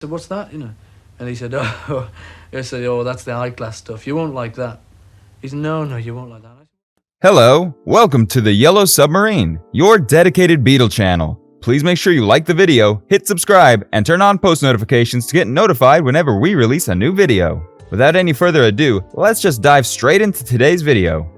said, what's that, And he said, oh, I said, oh, that's the high class stuff. You won't like that. He said, no, you won't like that. Hello, welcome to the Yellow Submarine, your dedicated Beatle channel. Please make sure you like the video, hit subscribe, and turn on post notifications to get notified whenever we release a new video. Without any further ado, let's just dive straight into today's video.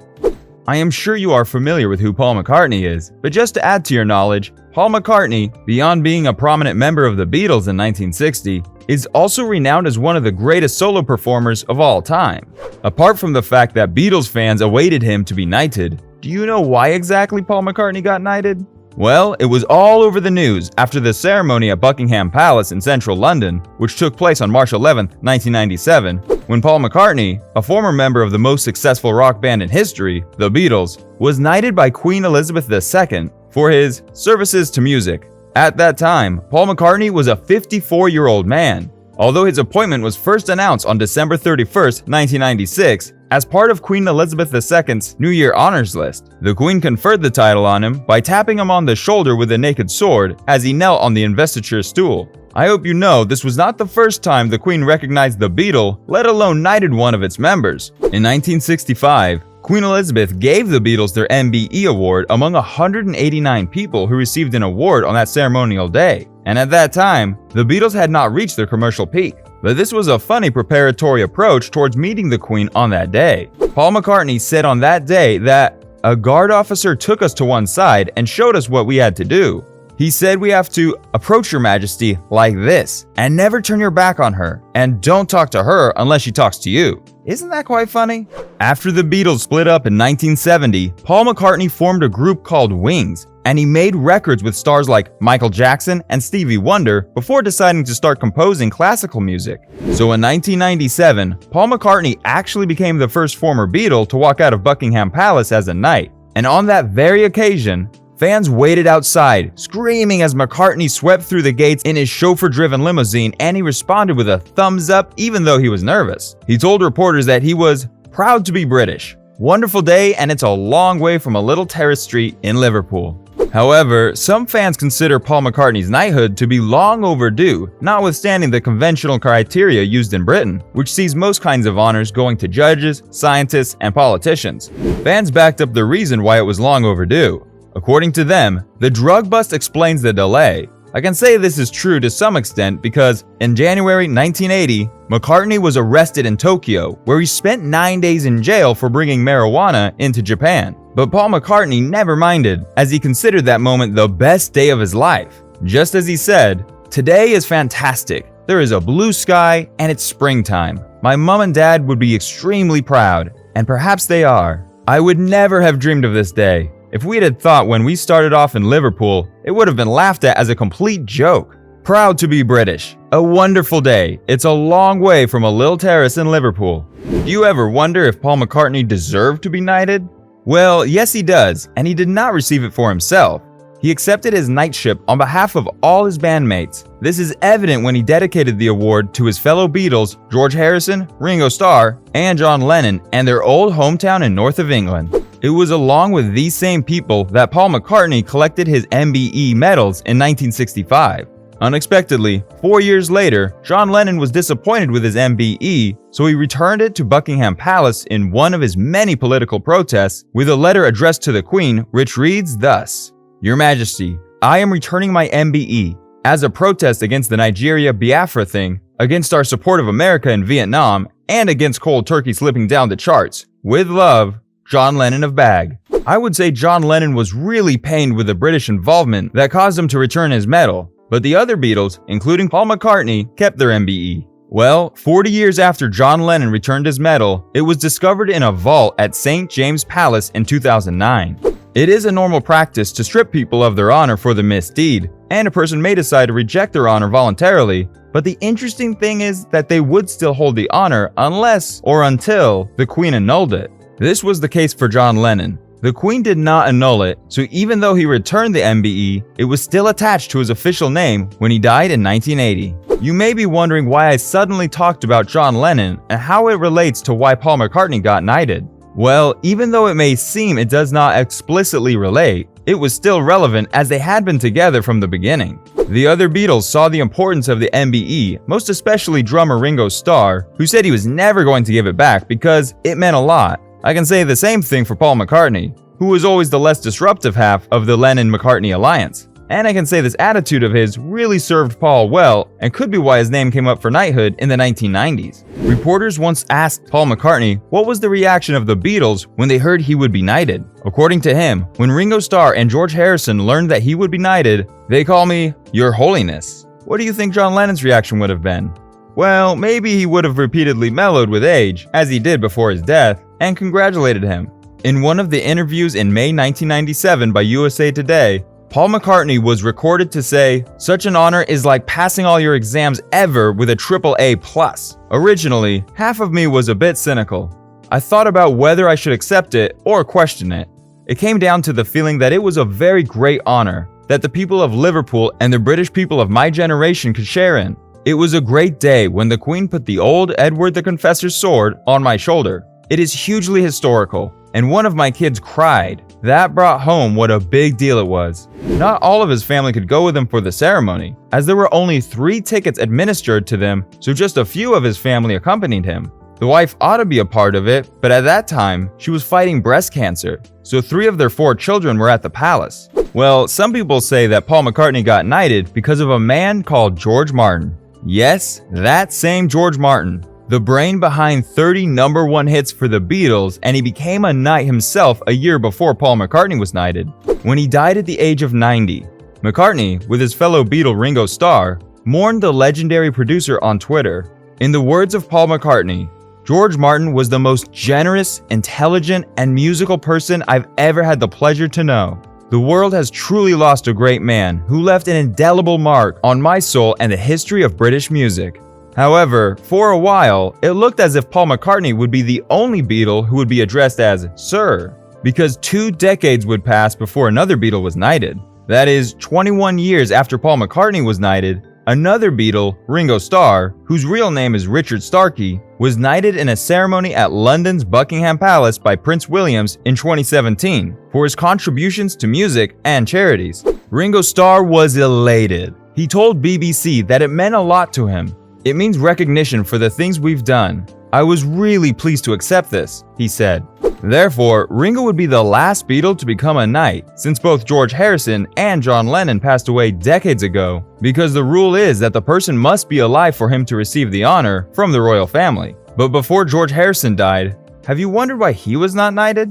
I am sure you are familiar with who Paul McCartney is, but just to add to your knowledge, Paul McCartney, beyond being a prominent member of the Beatles in 1960, is also renowned as one of the greatest solo performers of all time. Apart from the fact that Beatles fans awaited him to be knighted, do you know why exactly Paul McCartney got knighted? Well, it was all over the news after the ceremony at Buckingham Palace in central London, which took place on March 11, 1997, when Paul McCartney, a former member of the most successful rock band in history, the Beatles, was knighted by Queen Elizabeth II for his services to music. At that time, Paul McCartney was a 54-year-old man, although his appointment was first announced on December 31, 1996, as part of Queen Elizabeth II's New Year honors list. The Queen conferred the title on him by tapping him on the shoulder with a naked sword as he knelt on the investiture stool. I hope you know this was not the first time the Queen recognized the Beatle, let alone knighted one of its members. In 1965, Queen Elizabeth gave the Beatles their MBE award among 189 people who received an award on that ceremonial day. And at that time, the Beatles had not reached their commercial peak. But this was a funny preparatory approach towards meeting the Queen on that day. Paul McCartney said on that day that a guard officer took us to one side and showed us what we had to do. He said we have to approach Your Majesty like this and never turn your back on her, and don't talk to her unless she talks to you. Isn't that quite funny? After the Beatles split up in 1970, Paul McCartney formed a group called Wings, and he made records with stars like Michael Jackson and Stevie Wonder before deciding to start composing classical music. So in 1997, Paul McCartney actually became the first former Beatle to walk out of Buckingham Palace as a knight. And on that very occasion, fans waited outside, screaming as McCartney swept through the gates in his chauffeur-driven limousine, and he responded with a thumbs up even though he was nervous. He told reporters that he was proud to be British. Wonderful day, and it's a long way from a little terrace street in Liverpool. However, some fans consider Paul McCartney's knighthood to be long overdue, notwithstanding the conventional criteria used in Britain, which sees most kinds of honors going to judges, scientists, and politicians. Fans backed up the reason why it was long overdue. According to them, the drug bust explains the delay. I can say this is true to some extent because in January 1980, McCartney was arrested in Tokyo, where he spent 9 days in jail for bringing marijuana into Japan. But Paul McCartney never minded, as he considered that moment the best day of his life. Just as he said, "Today is fantastic. There is a blue sky and it's springtime. My mom and dad would be extremely proud, and perhaps they are. I would never have dreamed of this day. If we had thought when we started off in Liverpool, it would have been laughed at as a complete joke. Proud to be British. A wonderful day. It's a long way from a little terrace in Liverpool." Do you ever wonder if Paul McCartney deserved to be knighted? Well, yes he does, and he did not receive it for himself. He accepted his knightship on behalf of all his bandmates. This is evident when he dedicated the award to his fellow Beatles, George Harrison, Ringo Starr, and John Lennon, and their old hometown in north of England. It was along with these same people that Paul McCartney collected his MBE medals in 1965. Unexpectedly, 4 years later, John Lennon was disappointed with his MBE, so he returned it to Buckingham Palace in one of his many political protests with a letter addressed to the Queen, which reads thus: "Your Majesty, I am returning my MBE as a protest against the Nigeria Biafra thing, against our support of America in Vietnam, and against cold turkey slipping down the charts. With love, John Lennon of Bag." I would say John Lennon was really pained with the British involvement that caused him to return his medal, but the other Beatles, including Paul McCartney, kept their MBE. Well, 40 years after John Lennon returned his medal, it was discovered in a vault at St. James Palace in 2009. It is a normal practice to strip people of their honor for the misdeed, and a person may decide to reject their honor voluntarily, but the interesting thing is that they would still hold the honor unless or until the Queen annulled it. This was the case for John Lennon. The Queen did not annul it, so even though he returned the MBE, it was still attached to his official name when he died in 1980. You may be wondering why I suddenly talked about John Lennon and how it relates to why Paul McCartney got knighted. Well, even though it may seem it does not explicitly relate, it was still relevant as they had been together from the beginning. The other Beatles saw the importance of the MBE, most especially drummer Ringo Starr, who said he was never going to give it back because it meant a lot. I can say the same thing for Paul McCartney, who was always the less disruptive half of the Lennon-McCartney alliance. And I can say this attitude of his really served Paul well and could be why his name came up for knighthood in the 1990s. Reporters once asked Paul McCartney what was the reaction of the Beatles when they heard he would be knighted. According to him, when Ringo Starr and George Harrison learned that he would be knighted, "They call me Your Holiness." What do you think John Lennon's reaction would have been? Well, maybe he would have repeatedly mellowed with age, as he did before his death, and congratulated him. In one of the interviews in May 1997 by USA Today, Paul McCartney was recorded to say, "Such an honor is like passing all your exams ever with a AAA+. Originally, half of me was a bit cynical. I thought about whether I should accept it or question it. It came down to the feeling that it was a very great honor that the people of Liverpool and the British people of my generation could share in. It was a great day when the Queen put the old Edward the Confessor's sword on my shoulder. It is hugely historical, and one of my kids cried. That brought home what a big deal it was." Not all of his family could go with him for the ceremony, as there were only 3 tickets administered to them, so just a few of his family accompanied him. The wife ought to be a part of it, but at that time, she was fighting breast cancer, so 3 of their 4 children were at the palace. Well, some people say that Paul McCartney got knighted because of a man called George Martin. Yes, that same George Martin. The brain behind 30 #1 hits for the Beatles, and he became a knight himself a year before Paul McCartney was knighted. When he died at the age of 90, McCartney, with his fellow Beatle Ringo Starr, mourned the legendary producer on Twitter. In the words of Paul McCartney, "George Martin was the most generous, intelligent, and musical person I've ever had the pleasure to know. The world has truly lost a great man who left an indelible mark on my soul and the history of British music." However, for a while, it looked as if Paul McCartney would be the only Beatle who would be addressed as Sir, because 2 decades would pass before another Beatle was knighted. That is, 21 years after Paul McCartney was knighted, another Beatle, Ringo Starr, whose real name is Richard Starkey, was knighted in a ceremony at London's Buckingham Palace by Prince William in 2017 for his contributions to music and charities. Ringo Starr was elated. He told BBC that it meant a lot to him. "It means recognition for the things we've done. I was really pleased to accept this," he said. Therefore, Ringo would be the last Beatle to become a knight, since both George Harrison and John Lennon passed away decades ago, because the rule is that the person must be alive for him to receive the honor from the royal family. But before George Harrison died, have you wondered why he was not knighted?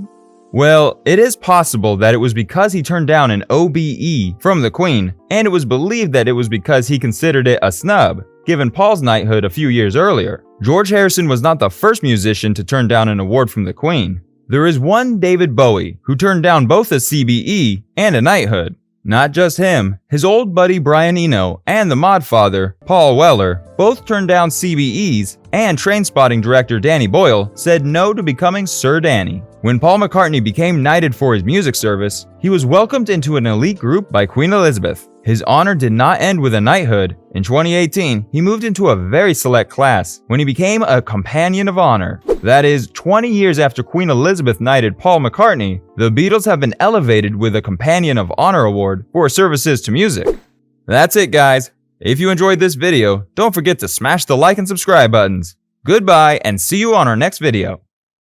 Well, it is possible that it was because he turned down an OBE from the Queen, and it was believed that it was because he considered it a snub, given Paul's knighthood a few years earlier. George Harrison was not the first musician to turn down an award from the Queen. There is one David Bowie who turned down both a CBE and a knighthood. Not just him, his old buddy Brian Eno and the Mod Father, Paul Weller, both turned down CBEs, and Trainspotting director Danny Boyle said no to becoming Sir Danny. When Paul McCartney became knighted for his music service, he was welcomed into an elite group by Queen Elizabeth. His honor did not end with a knighthood. In 2018, he moved into a very select class when he became a Companion of Honor. That is, 20 years after Queen Elizabeth knighted Paul McCartney, the Beatles have been elevated with a Companion of Honor award for services to music. That's it, guys. If you enjoyed this video, don't forget to smash the like and subscribe buttons. Goodbye, and see you on our next video.